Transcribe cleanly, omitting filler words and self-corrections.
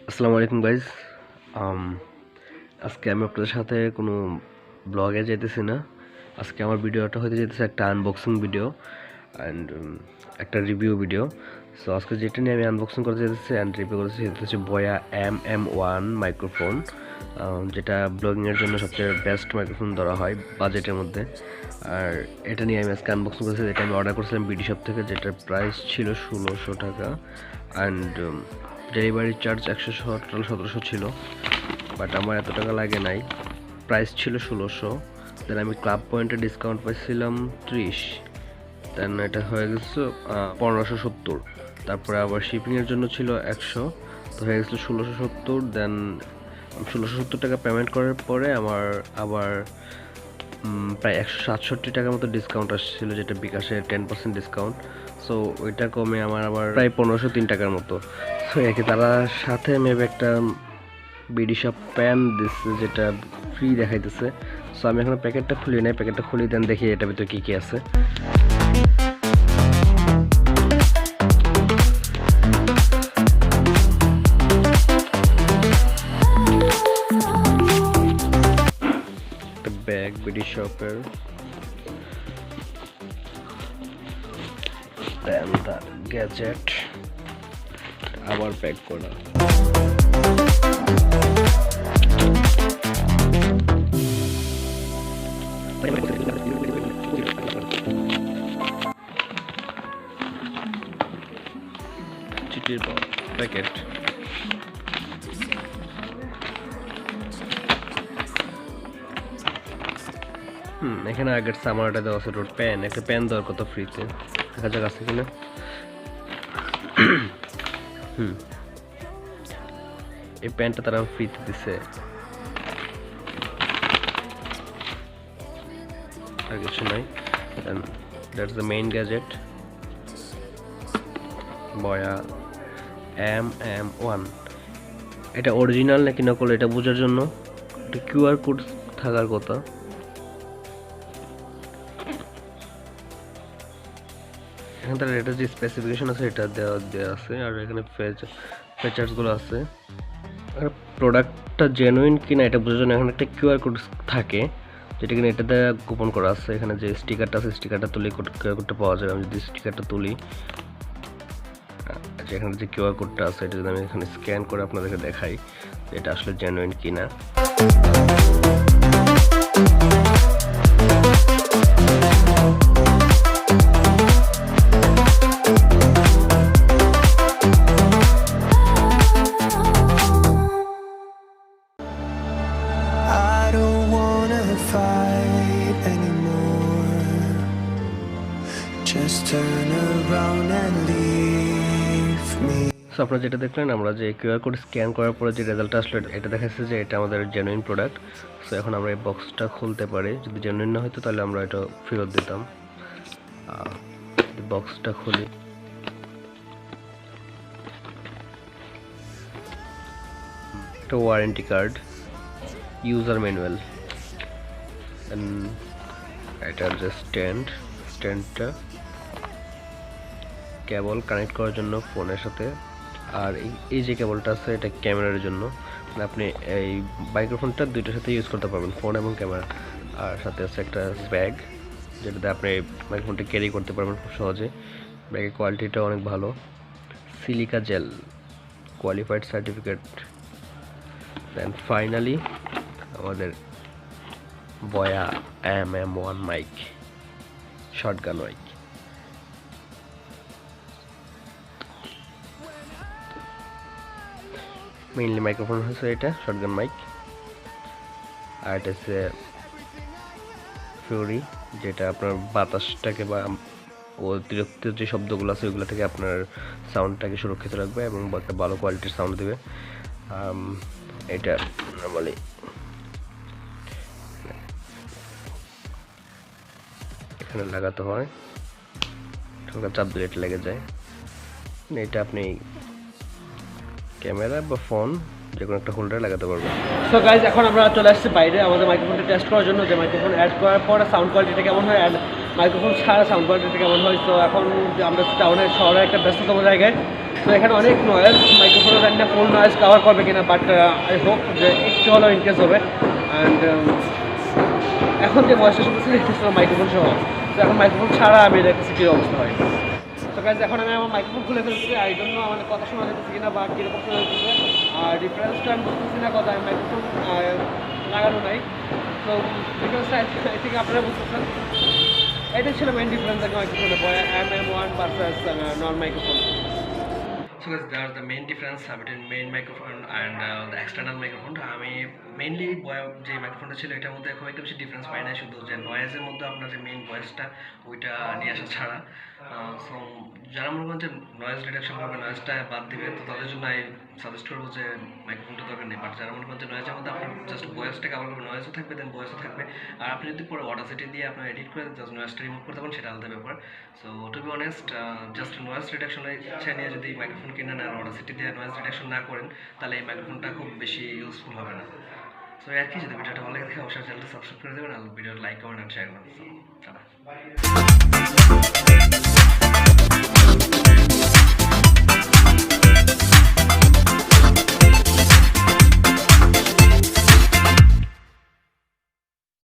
আসসালামু আলাইকুম গাইজ। আজকে আমি আপনাদের সাথে কোনো ব্লগে যেতেছি না। আজকে আমার ভিডিওটা হতে যেতেছে একটা আনবক্সিং ভিডিও অ্যান্ড একটা রিভিউ ভিডিও। সো আজকে যেটা নিয়ে আমি আনবক্সিং করতে যেতেছি অ্যান্ড রিভিউ করতেছি সেটা হচ্ছে বয়া MM1 মাইক্রোফোন, যেটা ব্লগিংয়ের জন্য সবচেয়ে বেস্ট মাইক্রোফোন ধরা হয় বাজেটের মধ্যে। আর এটা নিয়ে আমি আজকে আনবক্সিং করেছি, যেটা আমি অর্ডার করেছিলাম বিডি শপ থেকে, যেটার প্রাইস ছিল 1600 টাকা অ্যান্ড ডেলিভারি চার্জ 100, টোটাল 1700 ছিল। বাট আমার এত টাকা লাগে নাই, প্রাইস ছিল 1600। দেন আমি ক্লাব পয়েন্টে ডিসকাউন্ট পাইছিলাম 30, দেন এটা হয়ে গেছে 1570। তারপরে আবার শিপিংয়ের জন্য ছিল 100, তো হয়ে গেছিলো 1670। দেন 1670 টাকা পেমেন্ট করার পরে আমার আবার প্রায় 167 টাকার মতো ডিসকাউন্ট আসছিল, যেটা বিকাশে 10% ডিসকাউন্ট। সো ওইটা কমে আমার আবার প্রায় 1503 টাকার মতো। সো একে তারা সাথে মেবি একটা বিডি শপ প্যান দিচ্ছে, যেটা ফ্রি দেখাইতেছে। সো আমি এখন প্যাকেটটা খুলি নাই, প্যাকেটটা খুলি দেন দেখি এটার ভিতরে কী কী আছে। ব্যাগ বিডি শপের, দেন তার গ্যাজেট আবার প্যাক করা। চিঠির প্যাকেট, এখানে আগের সামারটা দেওয়া আছে রোড প্যান, একটা প্যান দেওয়ার কত ফ্রিতে, দেখা যাক আছে কিনা। এই প্যান্টটা তারা ফ্রিতে দিছে, আর কিছু নাই। দ্যাটস দ্য মেইন গ্যাজেট, বয়া MM1। এটা অরিজিনাল নাকি নকল এটা বোঝার জন্য একটা কিউআর কোড থাকার কথা। এখানে তার এটা যে স্পেসিফিকেশন আছে এটা দেওয়া আছে, আর এখানে ফিচার্সগুলো আছে। প্রোডাক্টটা জেনুইন কিনা এটা বোঝার জন্য এখানে একটা কিউআর কোড থাকে, যেটা কিনা এটাতে গোপন করা আছে। এখানে যে স্টিকারটা আছে, স্টিকারটা তুলে কিউআর কোডটা পাওয়া যাবে। আমি যদি স্টিকারটা তুলি, এখানে যে কিউআর কোডটা আছে এটা যদি আমি এখানে স্ক্যান করে আপনাদেরকে দেখাই যে এটা আসলে জেনুইন কিনা। আপনারা যেটা দেখলেন, আমরা যে কিউআর কোড স্ক্যান করার পরে যে রেজাল্টটা আসলে এটা দেখাচ্ছে যে এটা আমাদের জেনুইন প্রোডাক্ট। সো এখন আমরা এই বক্সটা খুলতে পারি, যদি জেনুইন না হতো তাহলে আমরা এটা ফেরত দিতাম। বক্সটা খুলি, একটা ওয়ারেন্টি কার্ড, ইউজার ম্যানুয়াল, এটার যে স্ট্যান্ডটা কেবল কানেক্ট করার জন্য ফোনের সাথে। আর এই যে কেবলটা আছে এটা ক্যামেরার জন্য, মানে আপনি এই মাইক্রোফোনটা দুইটার সাথে ইউজ করতে পারবেন, ফোন এবং ক্যামেরা। আর সাথে আছে একটা ব্যাগ, যেটাতে আপনি মাইক্রোফোনটা ক্যারি করতে পারবেন খুব সহজে। ব্যাগের কোয়ালিটিটা অনেক ভালো, silica gel, qualified certificate. Then finally আমাদের Boya MM1 mic, shotgun mic. Mainly microphone হচ্ছে এটা শর্টগান মাইক, আর এটা হচ্ছে ফিউরি, যেটা আপনার বাতাসটাকে বা অতিরিক্ত যে শব্দগুলো আছে ওইগুলো থেকে আপনার সাউন্ডটাকে সুরক্ষিত রাখবে এবং একটা ভালো কোয়ালিটির সাউন্ড দেবে। এটা নর্মালি এখানে লাগাতে হয়, চাপ দিলে এটা লেগে যায়। এটা আপনি ক্যামেরা বা ফোন যে কোনো একটা হোল্ডারে লাগাতে পারবেন। সো গাইজ, এখন আমরা চলে আসছি বাইরে আমাদের মাইক্রোফোনটা টেস্ট করার জন্য, যে মাইক্রোফোন অ্যাড করার পরে সাউন্ড কোয়ালিটিটা কেমন হয় অ্যান্ড মাইক্রোফোন ছাড়া সাউন্ড কোয়ালিটিটা কেমন হয়। তো এখন আমরা টাউনের শহরে একটা ব্যস্ততম জায়গায়, তো এখানে অনেক নয়েজ, মাইক্রোফোনে জানি না ফুল নয়েজ কভার করবে কিনা, বাট আই হোপ যে একটু হলেও ইনকেস হবে। অ্যান্ড এখন যে ভয়েসটা শুনতেছি এটা মাইক্রোফোন সহ, তো এখন মাইক্রোফোন ছাড়া আমি দেখতেছি কী অবস্থা হয়। তো গাইজ এখন আমি আমার মাইক্রোফোন খুলে ফেলছি, এই জন্য আমাদের কথা শোনা যেতেছে কিনা বা কীরকম শোনা যেতেছে, আর ডিফারেন্সটা আমি বুঝতেছি না, কথা আমি মাইক্রোফোন লাগানো নাই। তো ডিফারেন্সটা আই থিঙ্ক আপনারা বুঝতেছেন। এটাই ছিল মেইন ডিফারেন্স একটা মাইক্রোফোনে, Boya MM1 versus non microphone. So guys, that's the main difference between main microphone and the external microphone. আমি মেইনলি যে মাইক্রোফোনটা ছিল এটার মধ্যে খুব একটা বেশি ডিফারেন্স পাই না, শুধু যে নয়েজের মধ্যে আপনার যে মেইন ভয়েসটা ওইটা নিয়ে আসা ছাড়া। সো যারা মনে করেন যে নয়েজ রিডাকশন করবে, নয়েজটা বাদ দিবে, তো তাদের জন্য আমি সাজেস্ট করবো যে মাইক্রোফোনটা দরকার নেই। বাট যারা মনে করেন যে নয়েজের মধ্যে আপনার জাস্ট ভয়েসটা কাভার করবে, নয়েজও থাকবে, দেন ভয়েসও থাকবে, আর আপনি যদি পরে অডাসিটি দিয়ে আপনার এডিট করে জাস্ট নয়েজটা রিমুভ করতে পারেন, সেটা আলাদা ব্যাপার। So to be honest, just noise রিডাকশনের ইচ্ছা নিয়ে যদি মাইক্রোফোন কিনে নেন আর অডাসিটি দিয়ে নয়েজ রিডাকশন না করেন, তাহলে এই মাইক্রোফোনটা খুব বেশি ইউজফুল হবে না। সো আর কি, যদি ভিডিওটা ভালো লাগে থাকে অবশ্যই চ্যানেলটা সাবস্ক্রাইব করে দেবেন আর ভিডিওটা লাইক কমেন্ট আর শেয়ার করবেন। So tata.